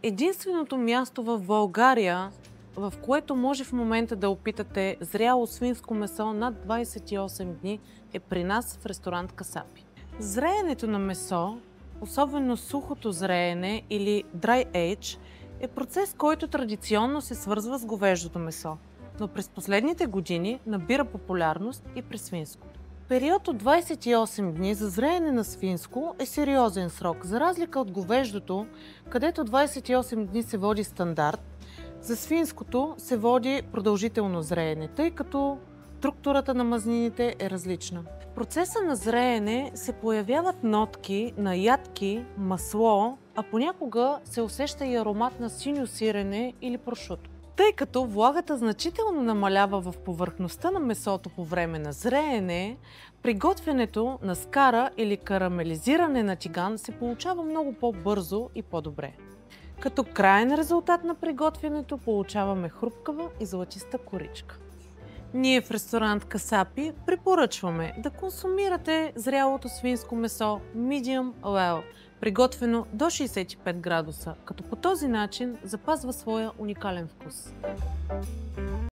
Единственото място в България, в което може в момента да опитате зряло свинско месо над 28 дни, е при нас в ресторант Касапи. Зреенето на месо, особено сухото зреене или dry age, е процес, който традиционно се свързва с говеждото месо, но през последните години набира популярност и при свинското. Период от 28 дни за зреене на свинско е сериозен срок, за разлика от говеждото, където 28 дни се води стандарт. За свинското се води продължително зреене, тъй като структурата на мазнините е различна. В процеса на зреене се появяват нотки на ядки, масло, а понякога се усеща и аромат на синьо сирене или прошуто. Тъй като влагата значително намалява в повърхността на месото по време на зреене, приготвянето на скара или карамелизиране на тиган се получава много по-бързо и по-добре. Като краен резултат на приготвянето получаваме хрупкава и златиста коричка. Ние в ресторант Касапи препоръчваме да консумирате зрялото свинско месо medium well, приготвено до 65 градуса, като по този начин запазва своя уникален вкус.